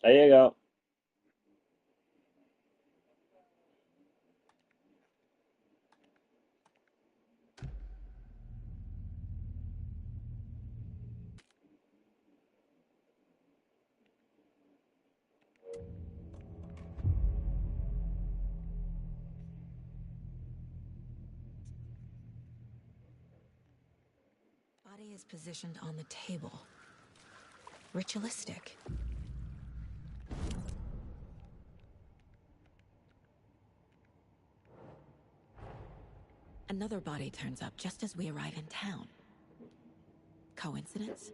There you go. Body is positioned on the table. Ritualistic. Another body turns up just as we arrive in town. Coincidence?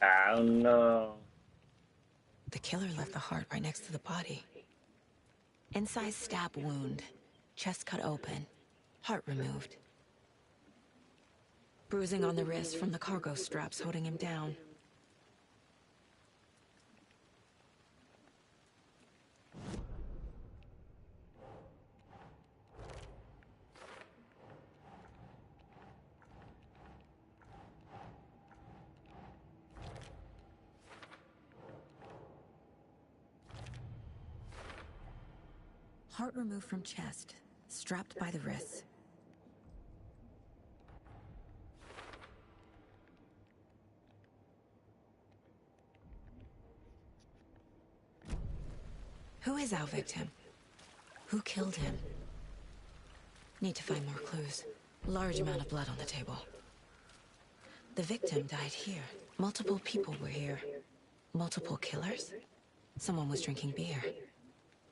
I don't know. The killer left the heart right next to the body. Incised stab wound. Chest cut open. Heart removed. Bruising on the wrist from the cargo straps holding him down. Heart removed from chest, strapped by the wrists. Who is our victim? Who killed him? Need to find more clues. Large amount of blood on the table. The victim died here. Multiple people were here. Multiple killers? Someone was drinking beer.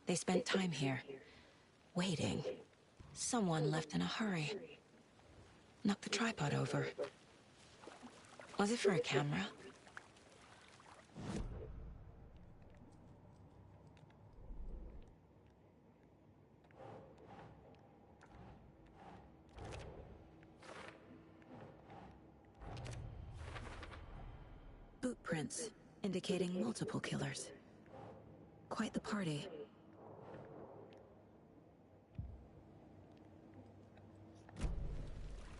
They spent time here. Waiting. Someone left in a hurry. Knocked the tripod over. Was it for a camera? Boot prints, indicating multiple killers. Quite the party.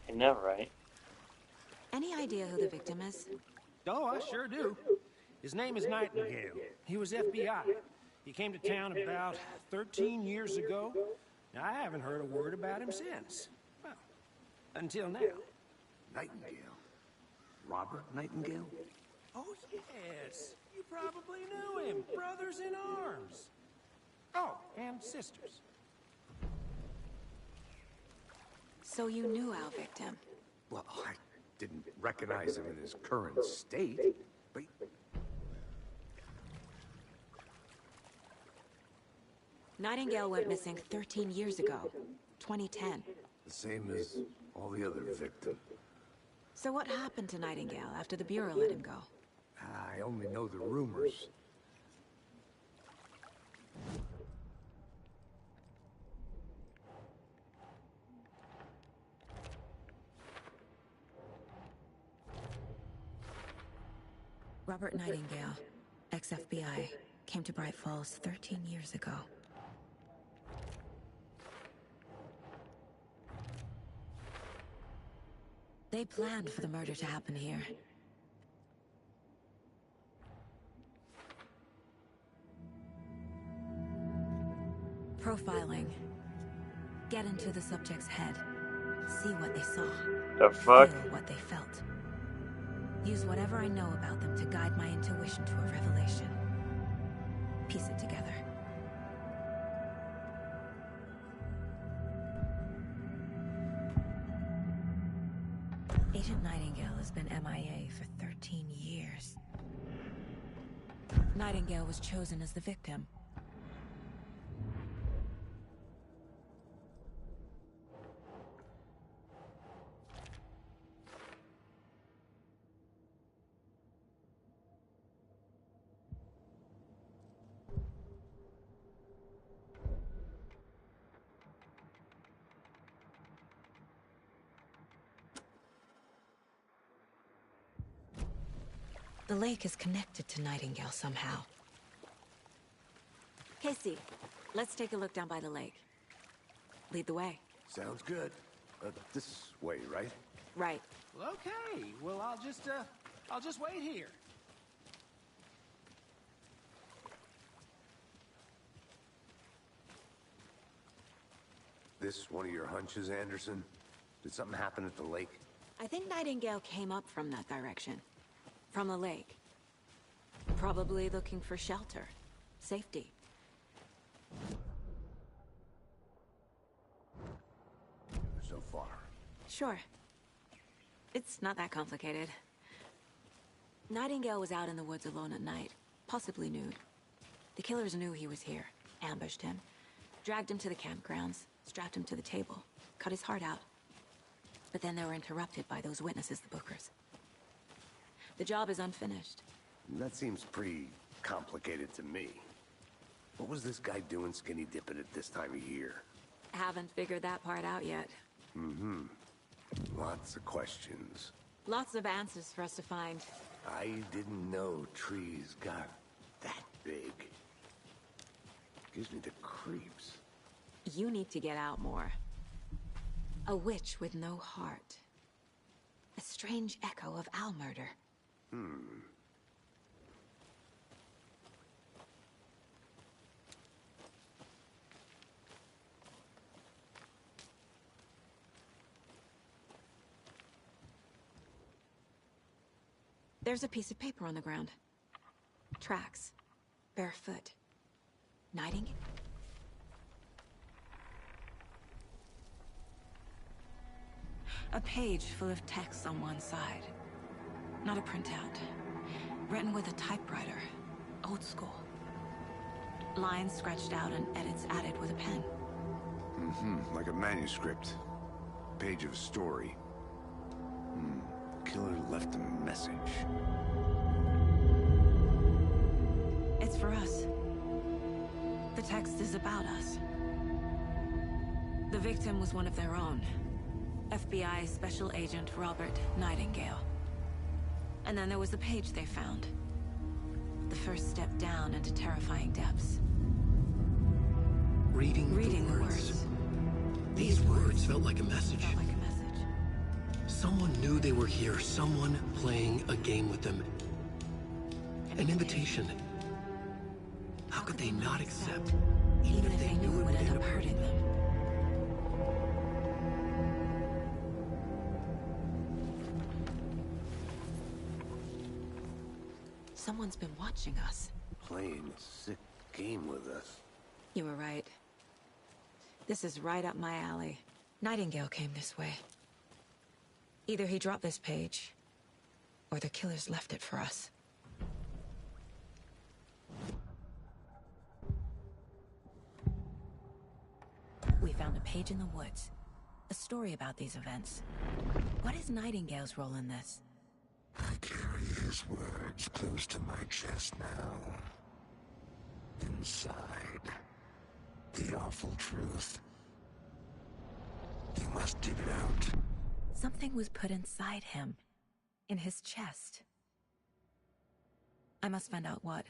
I know, right? Any idea who the victim is? Oh, I sure do. His name is Nightingale. He was FBI. He came to town about 13 years ago. Now, I haven't heard a word about him since. Well, until now. Nightingale? Robert Nightingale? Oh, yes. You probably knew him. Brothers in arms. Oh, and sisters. So you knew our victim? Well, I didn't recognize him in his current state, but... Nightingale went missing 13 years ago, 2010. The same as all the other victims. So what happened to Nightingale after the Bureau let him go? I only know the rumors. Robert Nightingale, ex-FBI, came to Bright Falls 13 years ago. They planned for the murder to happen here. Profiling. Get into the subject's head. See what they saw. The fuck? Feel what they felt. Use whatever I know about them to guide my intuition to a revelation. Piece it together. Agent Nightingale has been MIA for 13 years. Nightingale was chosen as the victim. The lake is connected to Nightingale somehow. Casey, let's take a look down by the lake. Lead the way. Sounds good. This way, right? Right. Well, okay. Well, I'll just wait here. This one of your hunches, Anderson? Did something happen at the lake? I think Nightingale came up from that direction. From the lake. Probably looking for shelter. Safety. So far. Sure. It's not that complicated. Nightingale was out in the woods alone at night, possibly nude. The killers knew he was here, ambushed him, dragged him to the campgrounds, strapped him to the table, cut his heart out. But then they were interrupted by those witnesses, the Bookers. The job is unfinished. That seems pretty complicated to me. What was this guy doing skinny dipping at this time of year? Haven't figured that part out yet. Mm-hmm. Lots of questions. Lots of answers for us to find. I didn't know trees got that big. Gives me the creeps. You need to get out more. A witch with no heart. A strange echo of owl murder. There's a piece of paper on the ground. Tracks. Barefoot. Nightingale? A page full of text on one side. Not a printout. Written with a typewriter. Old school. Lines scratched out and edits added with a pen. Mm-hmm. Like a manuscript. Page of a story. Killer left a message. It's for us. The text is about us. The victim was one of their own. FBI Special Agent Robert Nightingale. And then there was the page they found. The first step down into terrifying depths. Reading the words. These words felt like a message. Felt like a message. Someone knew they were here, someone playing a game with them. An invitation. How could they not accept, even if they knew it would end up hurting them? Someone's been watching us. Playing a sick game with us. You were right. This is right up my alley. Nightingale came this way. Either he dropped this page, or the killers left it for us. We found a page in the woods. A story about these events. What is Nightingale's role in this? I carry his words close to my chest now. Inside, the awful truth. You must dig it out. Something was put inside him. In his chest. I must find out what.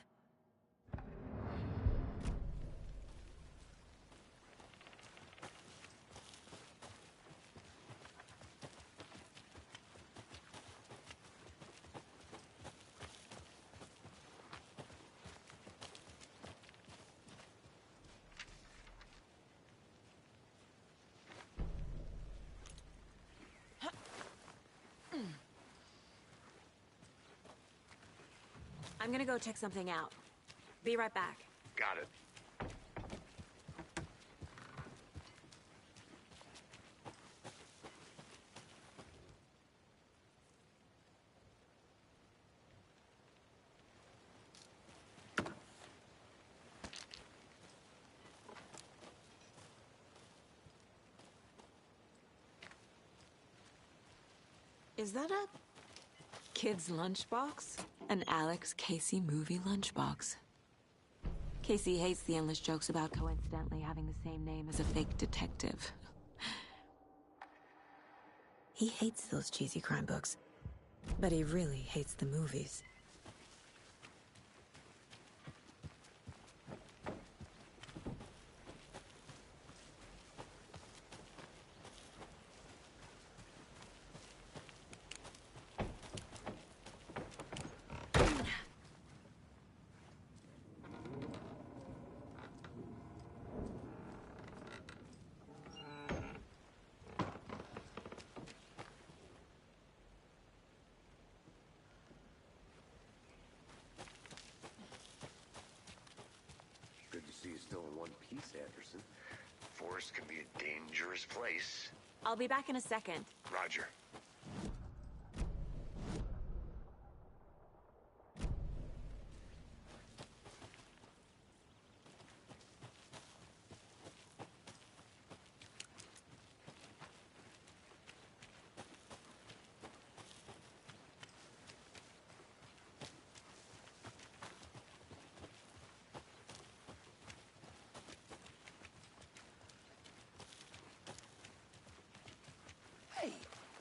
I'm gonna go check something out. Be right back. Got it. Is that a kid's lunchbox? An Alex Casey movie lunchbox. Casey hates the endless jokes about coincidentally having the same name as a fake detective. He hates those cheesy crime books, but he really hates the movies. peace, Anderson. Forest can be a dangerous place. I'll be back in a second. Roger. Hey,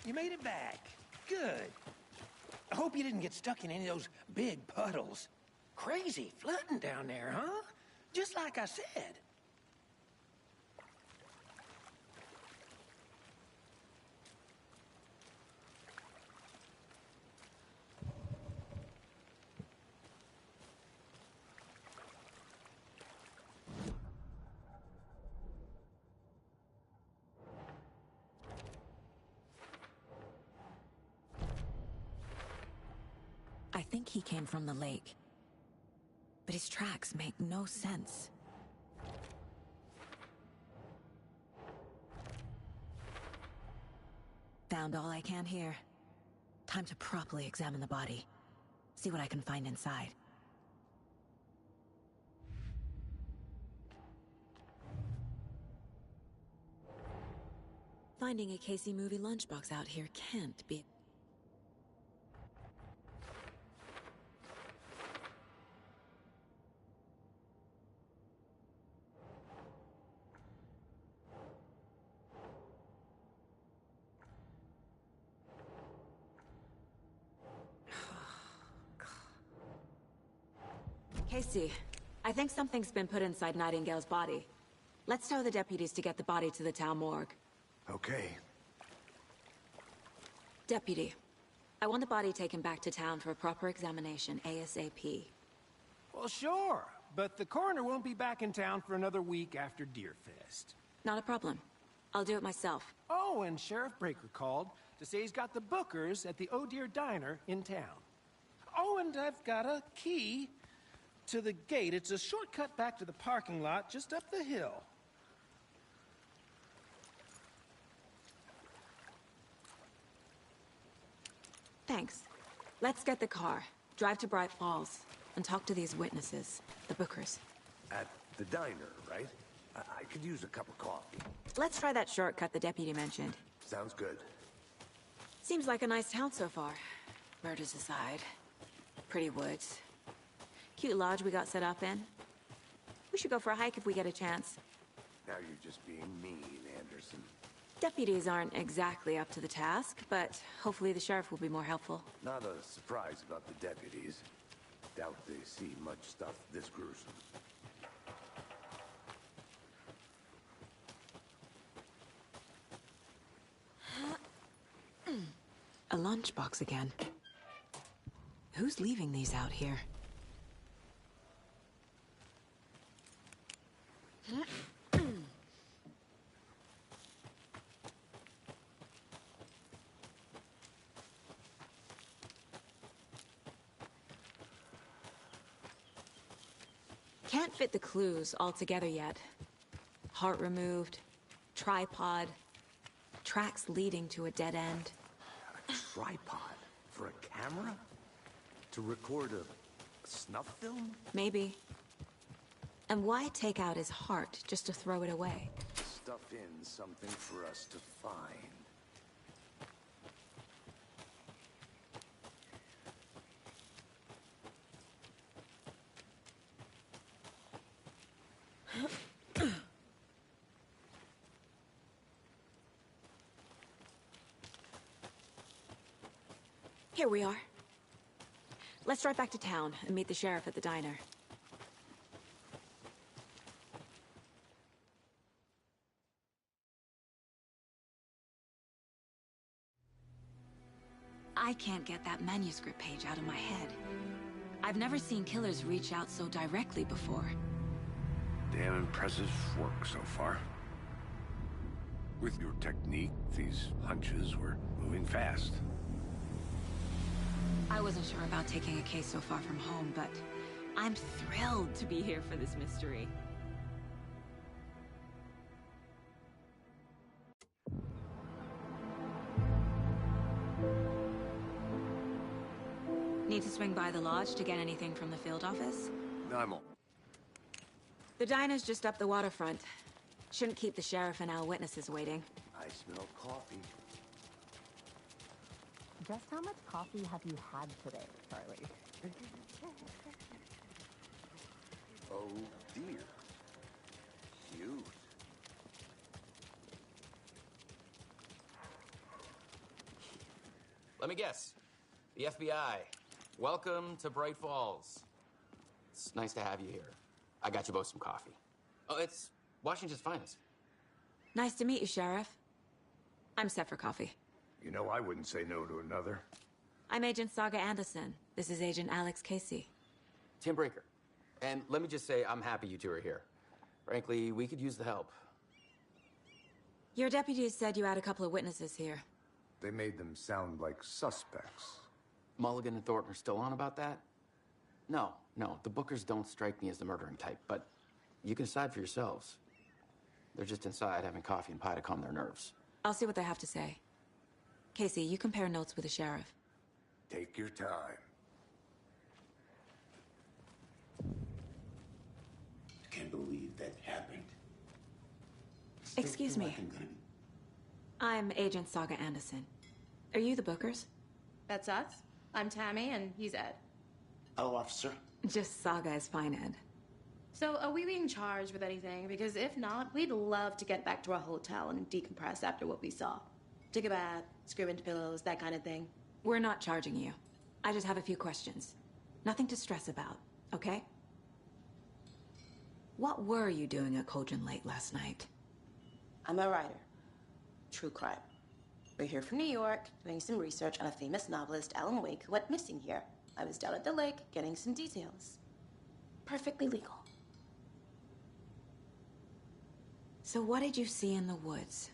you made it back. Good. I hope you didn't get stuck in any of those big puddles. Crazy flooding down there, huh? Just like I said. I think he came from the lake. But his tracks make no sense. Found all I can here. Time to properly examine the body. See what I can find inside. Finding a Casey movie lunchbox out here can't be... Casey, I think something's been put inside Nightingale's body. Let's tell the deputies to get the body to the town morgue. Okay. Deputy, I want the body taken back to town for a proper examination, ASAP. Well, sure. But the coroner won't be back in town for another week after Deerfest. Not a problem. I'll do it myself. Oh, and Sheriff Breaker called to say he's got the Bookers at the Oh Dear Diner in town. Oh, and I've got a key to the gate. It's a shortcut back to the parking lot just up the hill. Thanks. Let's get the car, drive to Bright Falls, and talk to these witnesses, the Bookers. At the diner, right? I could use a cup of coffee. Let's try that shortcut the deputy mentioned. Sounds good. Seems like a nice town so far. Murders aside. Pretty woods. Cute lodge we got set up in. We should go for a hike if we get a chance. Now you're just being mean, Anderson. Deputies aren't exactly up to the task, but hopefully the sheriff will be more helpful. Not a surprise about the deputies. Doubt they see much stuff this gruesome. A lunchbox again. Who's leaving these out here? Can't fit the clues all together yet. Heart removed, tripod, tracks leading to a dead end. A tripod? For a camera? To record a snuff film? Maybe. And why take out his heart just to throw it away? Stuff in something for us to find. Here we are. Let's drive back to town and meet the sheriff at the diner. I can't get that manuscript page out of my head. I've never seen killers reach out so directly before. Damn impressive work so far. With your technique, these hunches were moving fast. I wasn't sure about taking a case so far from home, but I'm thrilled to be here for this mystery. swing by the lodge to get anything from the field office? No, I'm all... The diner's just up the waterfront. Shouldn't keep the sheriff and our witnesses waiting. I smell coffee. Just how much coffee have you had today, Charlie? Oh, dear. Cute. Let me guess. The FBI. Welcome to Bright Falls. It's nice to have you here. I got you both some coffee. Oh, it's Washington's finest. Nice to meet you, Sheriff. I'm set for coffee. You know, I wouldn't say no to another. I'm Agent Saga Anderson. This is Agent Alex Casey. Tim Breaker. And let me just say, I'm happy you two are here. Frankly, we could use the help. Your deputies said you had a couple of witnesses here. They made them sound like suspects. Mulligan and Thornton are still on about that? No, the Bookers don't strike me as the murdering type, but you can decide for yourselves. They're just inside having coffee and pie to calm their nerves. I'll see what they have to say. Casey, you compare notes with the sheriff. Take your time. I can't believe that happened. Excuse me. I'm Agent Saga Anderson. Are you the Bookers? That's us. I'm Tammy, and he's Ed. Hello, officer. Just Saga is fine, Ed. So, are we being charged with anything? Because if not, we'd love to get back to our hotel and decompress after what we saw. Take a bath, scream into pillows, that kind of thing. We're not charging you. I just have a few questions. Nothing to stress about, okay? What were you doing at Cauldron Lake last night? I'm a writer. True crime. We're here from New York, doing some research on a famous novelist, Alan Wake, who went missing here. I was down at the lake, getting some details. Perfectly legal. So what did you see in the woods?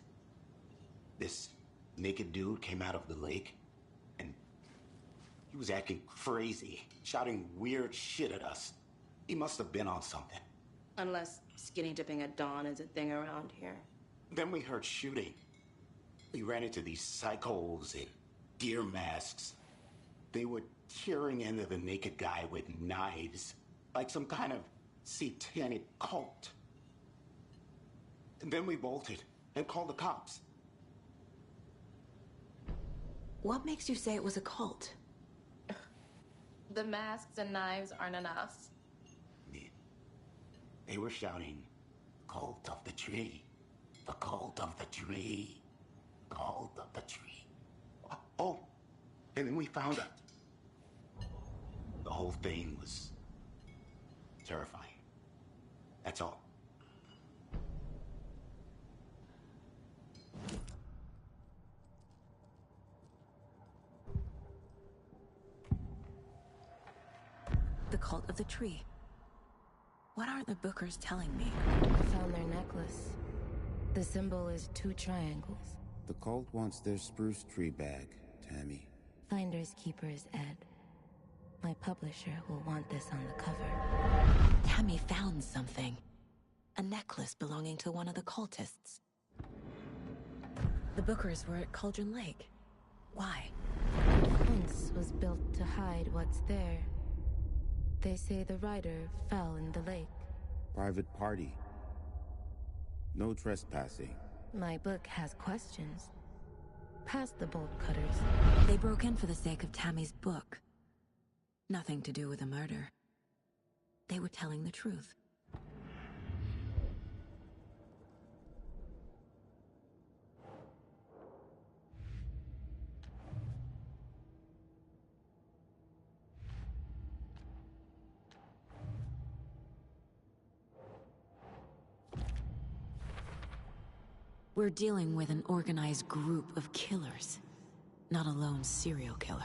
This naked dude came out of the lake, and he was acting crazy, shouting weird shit at us. He must have been on something. Unless skinny dipping at dawn is a thing around here. Then we heard shooting. We ran into these psychos in deer masks. They were tearing into the naked guy with knives, like some kind of satanic cult. And then we bolted and called the cops. What makes you say it was a cult? The masks and knives aren't enough. They were shouting, "Cult of the tree, the cult of the tree, cult of the tree." Oh, and then we found out. The whole thing was terrifying. That's all. The cult of the tree. What are the Bookers telling me? Found their necklace. The symbol is 2 triangles. The cult wants their spruce tree bag, Tammy. Finders keepers, Ed. My publisher will want this on the cover. Tammy found something. A necklace belonging to one of the cultists. The Bookers were at Cauldron Lake. Why? Once was built to hide what's there. They say the rider fell in the lake. Private party. No trespassing. My book has questions. Past the bolt cutters. They broke in for the sake of Tammy's book. Nothing to do with a murder. They were telling the truth. We're dealing with an organized group of killers, not a lone serial killer.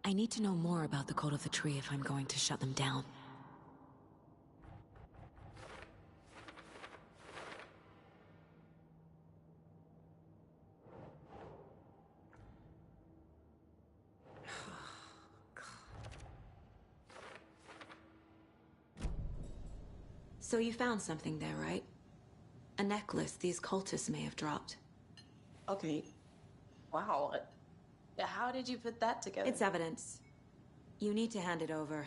I need to know more about the Cult of the Tree if I'm going to shut them down. So you found something there, right? A necklace these cultists may have dropped. Okay. Wow. How did you put that together? It's evidence. You need to hand it over.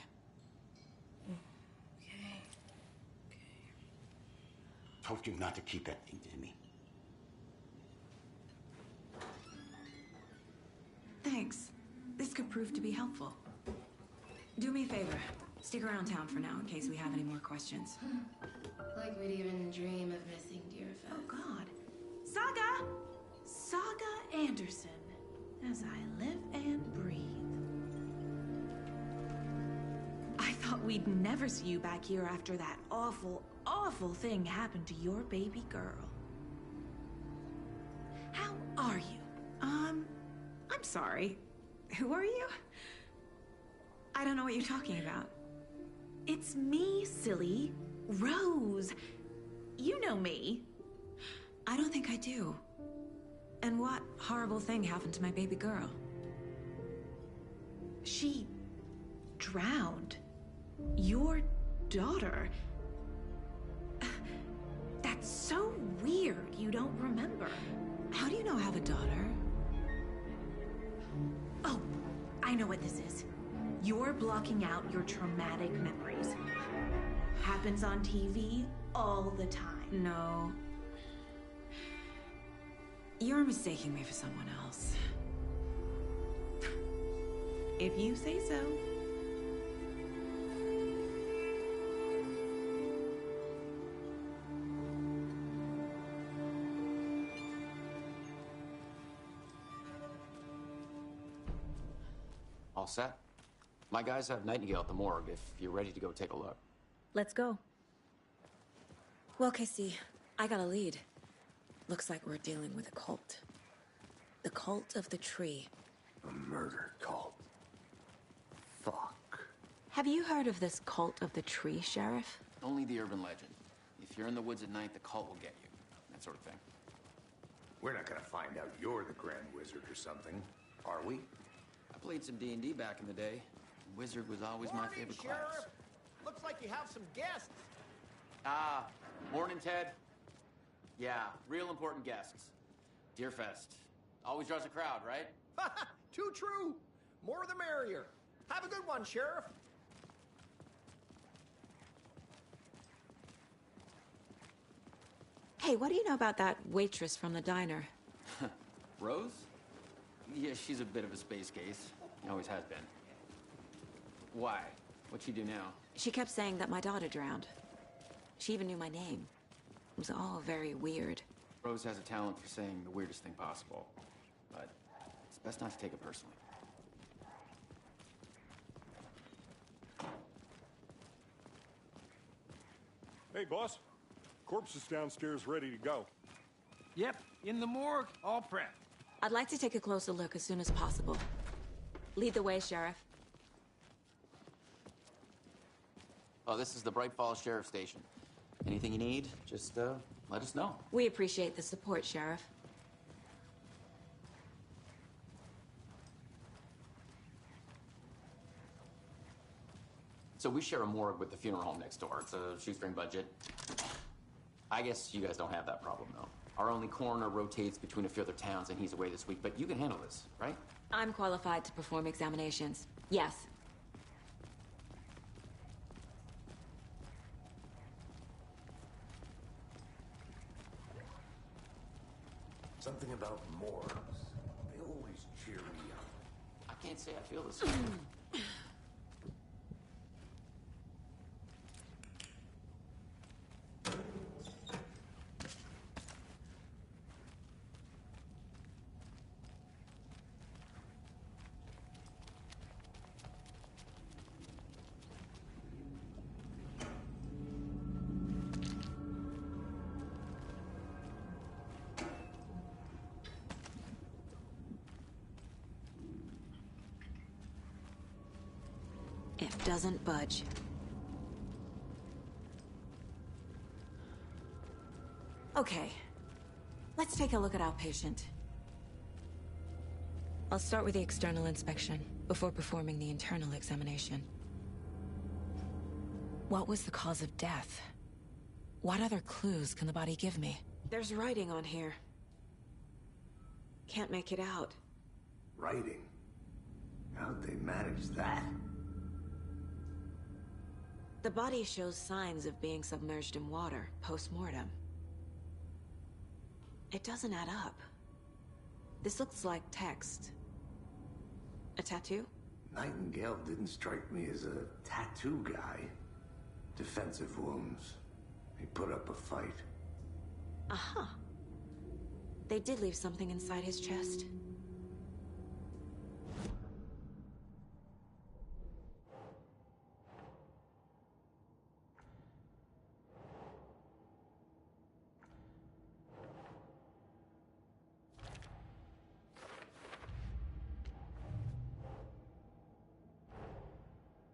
Told you not to keep that thing to me. Thanks. This could prove to be helpful. Do me a favor. Stick around town for now in case we have any more questions. Like we'd even dream of missing Deerfest. Oh, God. Saga! Saga Anderson. As I live and breathe. I thought we'd never see you back here after that awful, awful thing happened to your baby girl. How are you? I'm sorry. Who are you? I don't know what you're talking about. It's me, silly. Rose. You know me. I don't think I do. And what horrible thing happened to my baby girl? She drowned. Your daughter. That's so weird you don't remember. How do you know I have a daughter? Oh, I know what this is. You're blocking out your traumatic memories. Happens on TV all the time. No. You're mistaking me for someone else. If you say so. All set? My guys have Nightingale at the morgue if you're ready to go take a look. Let's go. Well, Casey, I got a lead. Looks like we're dealing with a cult. The cult of the tree. A murder cult. Fuck. Have you heard of this cult of the tree, Sheriff? Only the urban legend. If you're in the woods at night, the cult will get you. That sort of thing. We're not gonna find out you're the Grand Wizard or something, are we? I played some D&D back in the day. Wizard was always my favorite class. Sheriff. Looks like you have some guests. Ah, morning, Ted. Yeah, real important guests. Deerfest. Always draws a crowd, right? Too true. More the merrier. Have a good one, Sheriff. Hey, what do you know about that waitress from the diner? Rose? Yeah, she's a bit of a space case. Always has been. Why? What'd she do now? She kept saying that my daughter drowned. She even knew my name. It was all very weird. Rose has a talent for saying the weirdest thing possible. But it's best not to take it personally. Hey, boss. Corpse is downstairs ready to go. Yep, in the morgue, all prepped. I'd like to take a closer look as soon as possible. Lead the way, Sheriff. Oh, this is the Bright Falls Sheriff Station. Anything you need, just let us know. We appreciate the support, Sheriff. So we share a morgue with the funeral home next door. It's a shoestring budget. I guess you guys don't have that problem, though. Our only coroner rotates between a few other towns, and he's away this week, but you can handle this, right? I'm qualified to perform examinations. Yes. Something about morgues. They always cheer me up. I can't say I feel the same. It doesn't budge. Okay. Let's take a look at our patient. I'll start with the external inspection before performing the internal examination. What was the cause of death? What other clues can the body give me? There's writing on here. Can't make it out. Writing? How'd they manage that? The body shows signs of being submerged in water, post-mortem. It doesn't add up. This looks like text. A tattoo? Nightingale didn't strike me as a tattoo guy. Defensive wounds. He put up a fight. Uh-huh. They did leave something inside his chest.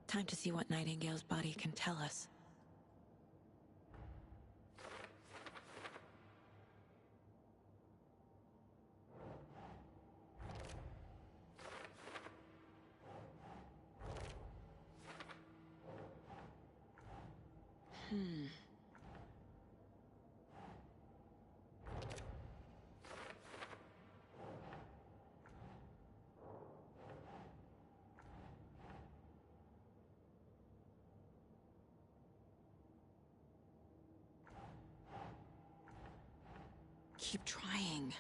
Time to see what Nightingale's body can tell us. Keep trying.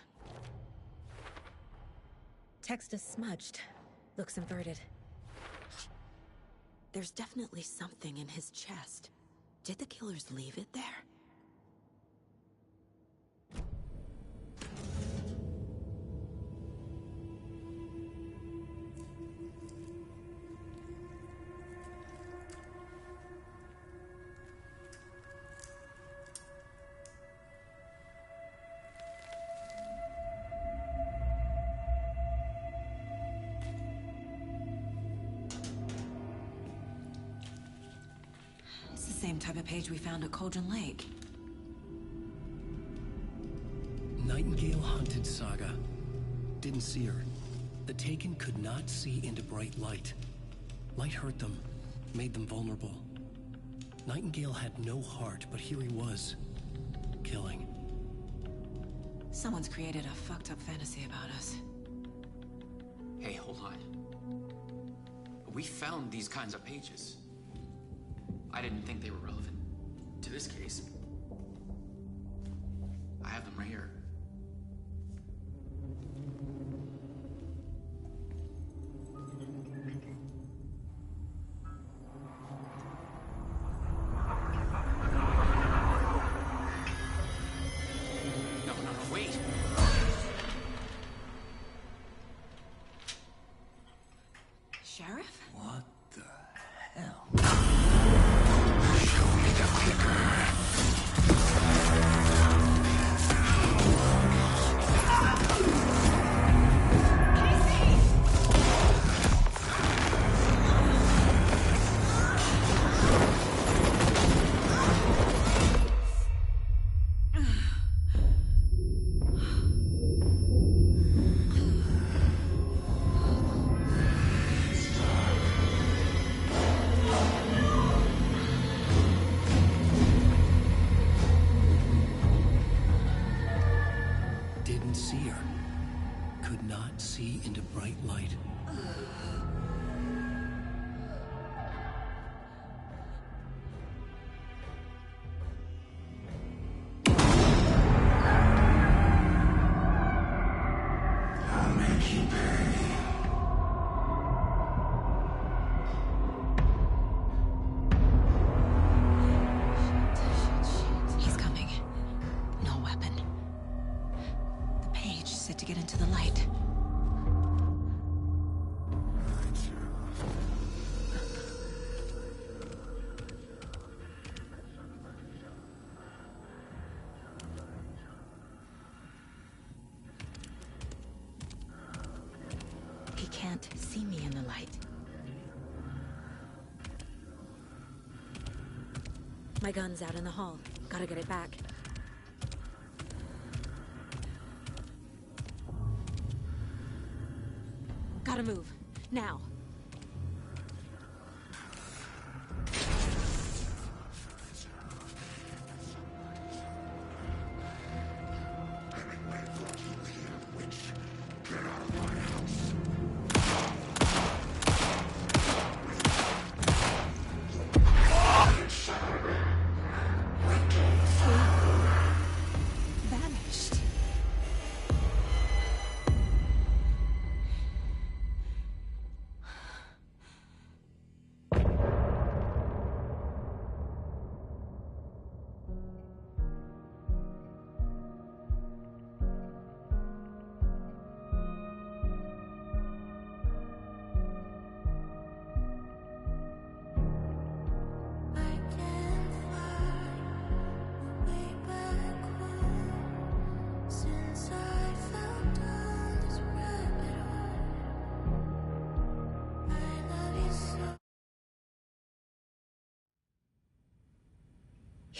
Text is smudged. Looks inverted. There's definitely something in his chest. Did the killers leave it there? It's the same type of page we found at Cauldron Lake. Nightingale hunted Saga. Didn't see her. The Taken could not see into bright light. Light hurt them, made them vulnerable. Nightingale had no heart, but here he was, killing. Someone's created a fucked up fantasy about us. Hey, hold on. We found these kinds of pages. I didn't think they were relevant to this case. I have them right here. No, wait. Sheriff? What the hell? Didn't see her. Could not see into bright light. I'll make you pay. He's coming. No weapon. The page said to get into the light. He can't see me in the light. My gun's out in the hall. Gotta get it back. Gotta move. Now. Get out of my house.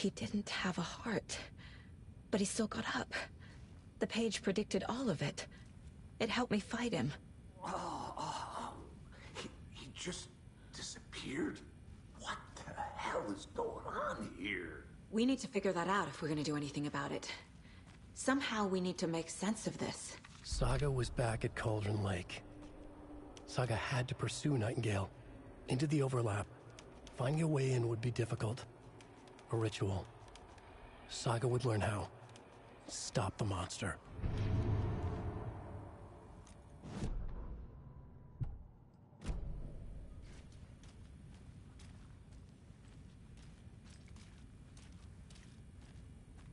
He didn't have a heart, but he still got up. The page predicted all of it. It helped me fight him. He just disappeared? What the hell is going on here? We need to figure that out if we're gonna do anything about it. Somehow we need to make sense of this. Saga was back at Cauldron Lake. Saga had to pursue Nightingale. Into the overlap. Finding a way in would be difficult. A ritual. Saga would learn how. Stop the monster.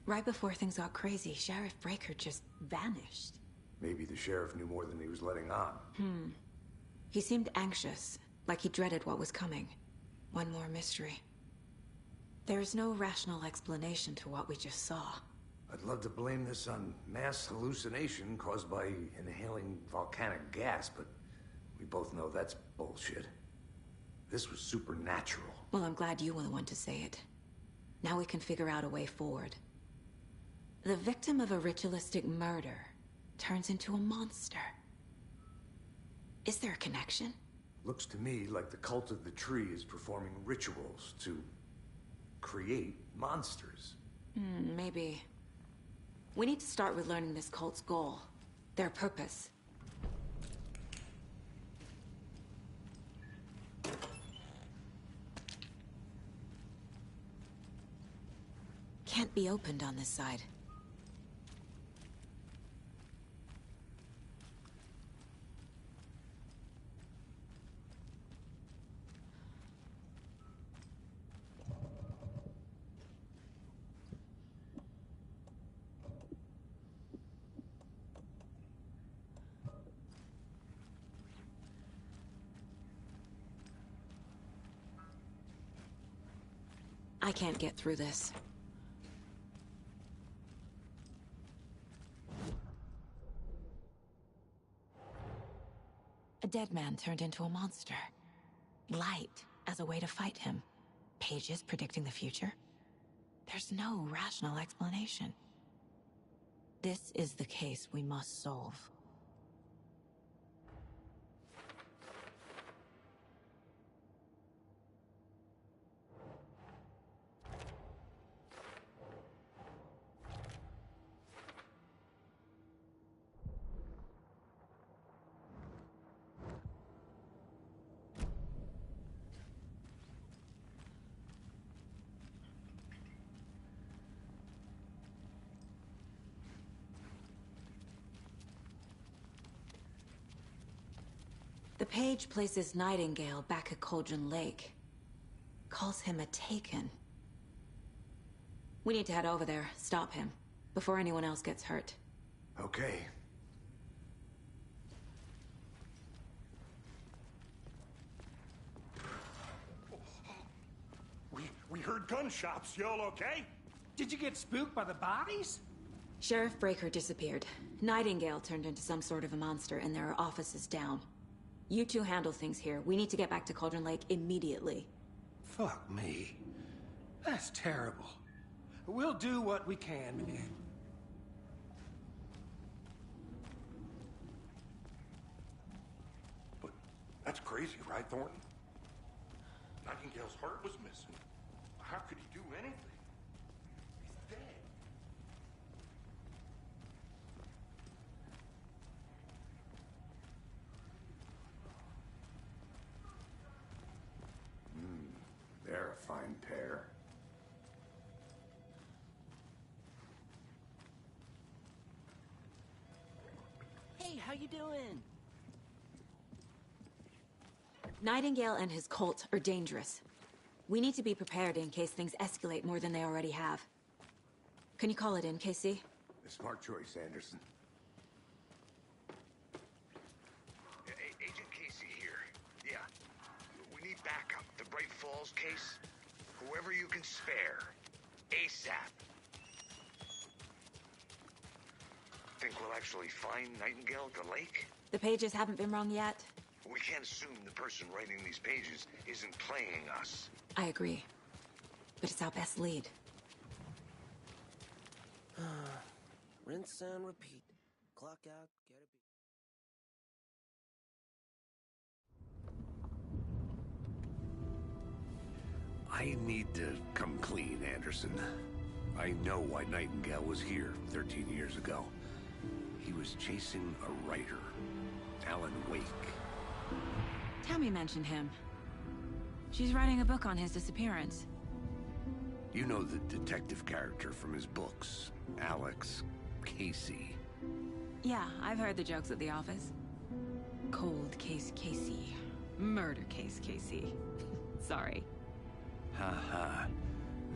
Right before things got crazy, Sheriff Breaker just vanished. Maybe the sheriff knew more than he was letting on. He seemed anxious, like he dreaded what was coming. One more mystery. There's no rational explanation to what we just saw. I'd love to blame this on mass hallucination caused by inhaling volcanic gas, but we both know that's bullshit. This was supernatural. Well, I'm glad you were the one to say it. Now we can figure out a way forward. The victim of a ritualistic murder turns into a monster. Is there a connection? Looks to me like the cult of the tree is performing rituals to create monsters. Maybe. We need to start with learning this cult's goal, their purpose. Can't be opened on this side. I can't get through this. A dead man turned into a monster. Light as a way to fight him. Pages predicting the future. There's no rational explanation. This is the case we must solve. The page places Nightingale back at Cauldron Lake. Calls him a Taken. We need to head over there, stop him, before anyone else gets hurt. Okay. We heard gunshots. Y'all okay? Did you get spooked by the bodies? Sheriff Breaker disappeared. Nightingale turned into some sort of a monster, and there are offices down. You two handle things here. We need to get back to Cauldron Lake immediately. Fuck me. That's terrible. We'll do what we can, man. But that's crazy, right, Thornton? Nightingale's heart was missing. How could he do anything? He's dead. They're a fine pair. Hey, how you doing? Nightingale and his cult are dangerous. We need to be prepared in case things escalate more than they already have. Can you call it in, Casey? A smart choice, Anderson. Agent Casey here. Yeah. We need backup. The Bright Falls case. Whoever you can spare. ASAP. Think we'll actually find Nightingale at the lake? The pages haven't been wrong yet. We can't assume the person writing these pages isn't playing us. I agree. But it's our best lead. Rinse and repeat. Clock out, get a beat. I need to come clean, Anderson. I know why Nightingale was here 13 years ago. He was chasing a writer, Alan Wake. Tammy mentioned him. She's writing a book on his disappearance. You know the detective character from his books, Alex Casey. Yeah, I've heard the jokes at the office. Cold case Casey. Murder case Casey. Sorry. Ha.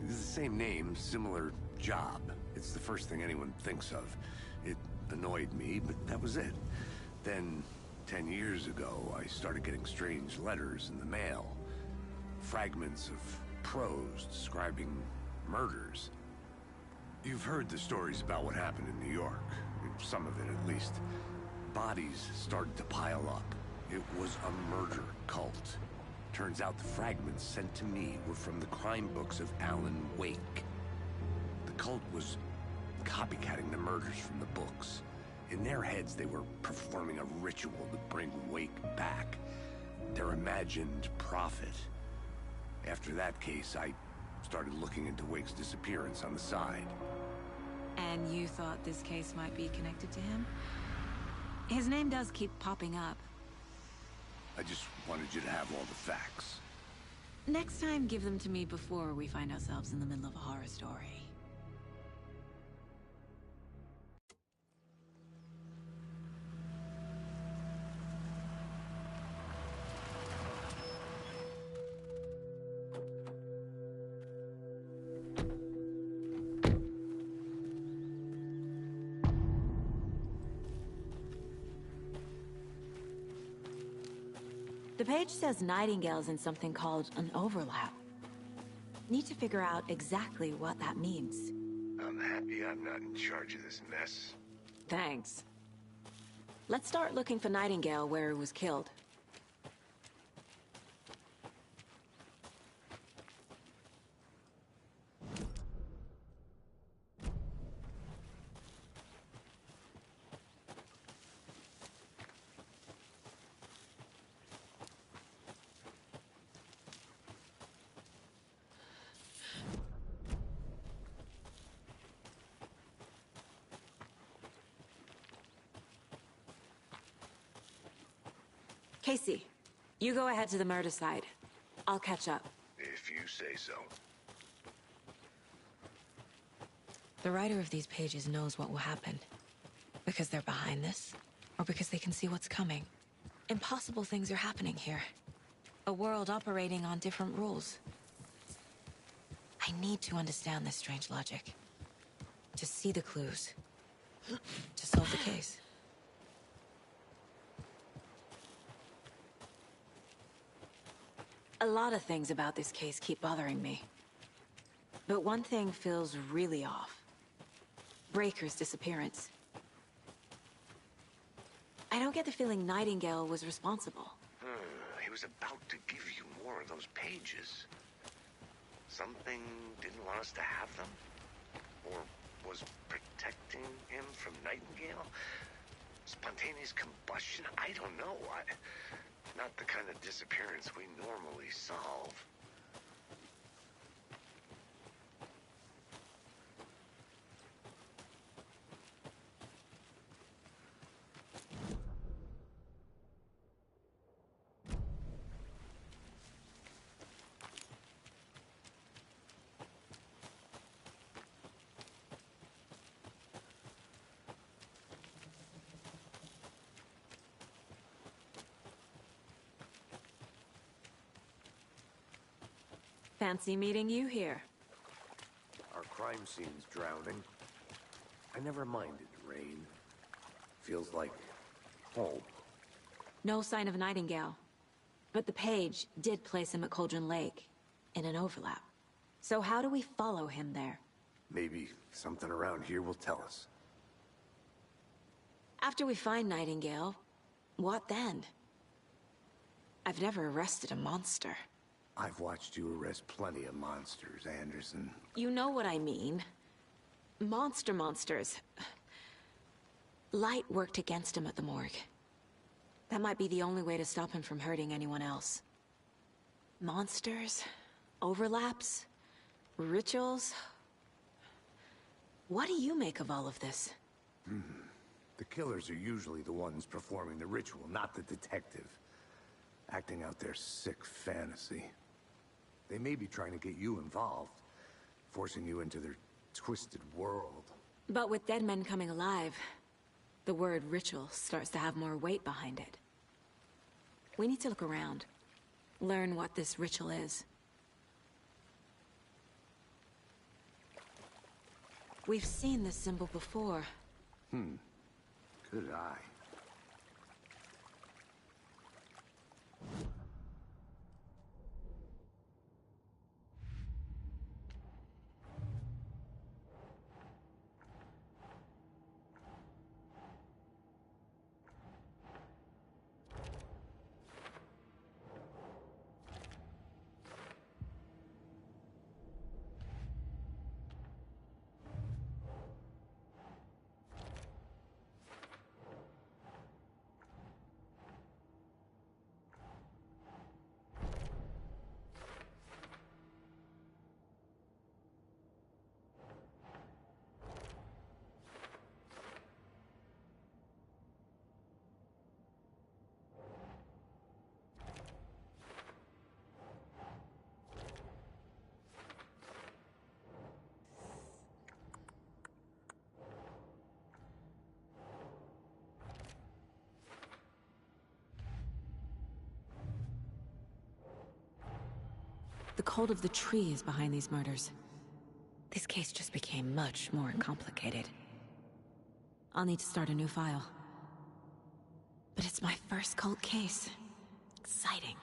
It's the same name, similar job. It's the first thing anyone thinks of. It annoyed me, but that was it. Then, 10 years ago, I started getting strange letters in the mail. Fragments of prose describing murders. You've heard the stories about what happened in New York. Some of it, at least. Bodies started to pile up. It was a murder cult. Turns out the fragments sent to me were from the crime books of Alan Wake. The cult was copycatting the murders from the books. In their heads, they were performing a ritual to bring Wake back. Their imagined prophet. After that case, I started looking into Wake's disappearance on the side. And you thought this case might be connected to him? His name does keep popping up. I just wanted you to have all the facts. Next time, give them to me before we find ourselves in the middle of a horror story. The page says Nightingale's in something called an overlap. Need to figure out exactly what that means. I'm happy I'm not in charge of this mess. Thanks. Let's start looking for Nightingale where he was killed. Casey, you go ahead to the murder side. I'll catch up. If you say so. The writer of these pages knows what will happen. Because they're behind this, or because they can see what's coming. Impossible things are happening here. A world operating on different rules. I need to understand this strange logic. To see the clues. To solve the case. A lot of things about this case keep bothering me. But one thing feels really off. Breaker's disappearance. I don't get the feeling Nightingale was responsible. He was about to give you more of those pages. Something didn't want us to have them? Or was protecting him from Nightingale? Spontaneous combustion? I don't know. Not the kind of disappearance we normally solve. Fancy meeting you here. Our crime scene's drowning. I never minded rain. Feels like home. No sign of Nightingale. But the page did place him at Cauldron Lake, in an overlap. So how do we follow him there? Maybe something around here will tell us. After we find Nightingale, what then? I've never arrested a monster. I've watched you arrest plenty of monsters, Anderson. You know what I mean. monsters. Light worked against him at the morgue. That might be the only way to stop him from hurting anyone else. Monsters? Overlaps? Rituals? What do you make of all of this? The killers are usually the ones performing the ritual, not the detective. Acting out their sick fantasy. They may be trying to get you involved, forcing you into their twisted world. But with dead men coming alive, the word ritual starts to have more weight behind it. We need to look around. Learn what this ritual is. We've seen this symbol before. Good eye. The cult of the tree is behind these murders. This case just became much more complicated. I'll need to start a new file. But it's my first cult case. Exciting.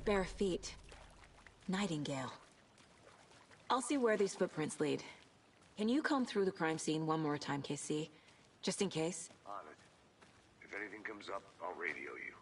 Bare feet. Nightingale. I'll see where these footprints lead. Can you comb through the crime scene one more time, KC? Just in case? On it. If anything comes up, I'll radio you.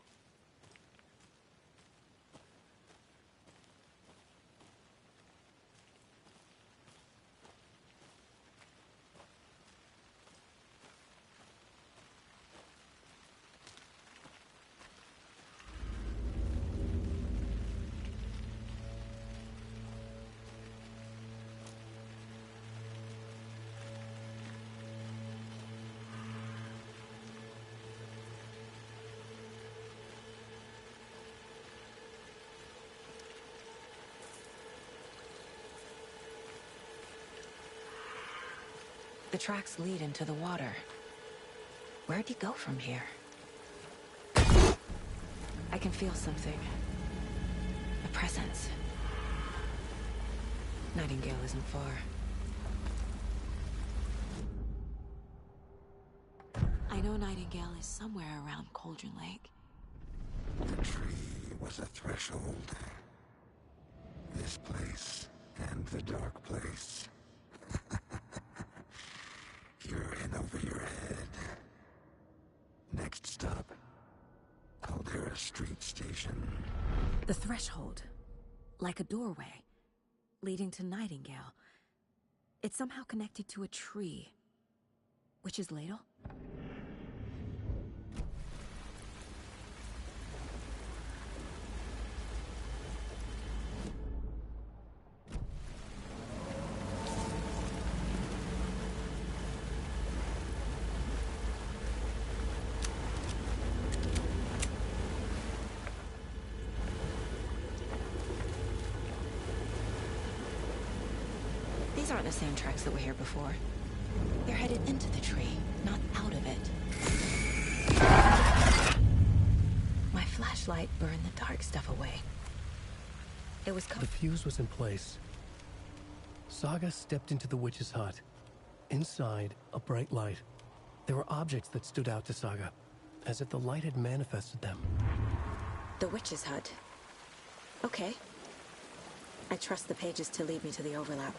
The tracks lead into the water. Where'd he go from here? I can feel something. A presence. Nightingale isn't far. I know Nightingale is somewhere around Cauldron Lake. The tree was a threshold. This place and the dark place. You're in over your head. Next stop, Caldera Street Station. The threshold. Like a doorway. Leading to Nightingale. It's somehow connected to a tree. Witch's Ladle? These aren't the same tracks that were here before. They're headed into the tree, not out of it. My flashlight burned the dark stuff away. It was The fuse was in place. Saga stepped into the witch's hut. Inside, a bright light. There were objects that stood out to Saga, as if the light had manifested them. The witch's hut. Okay. I trust the pages to lead me to the overlap.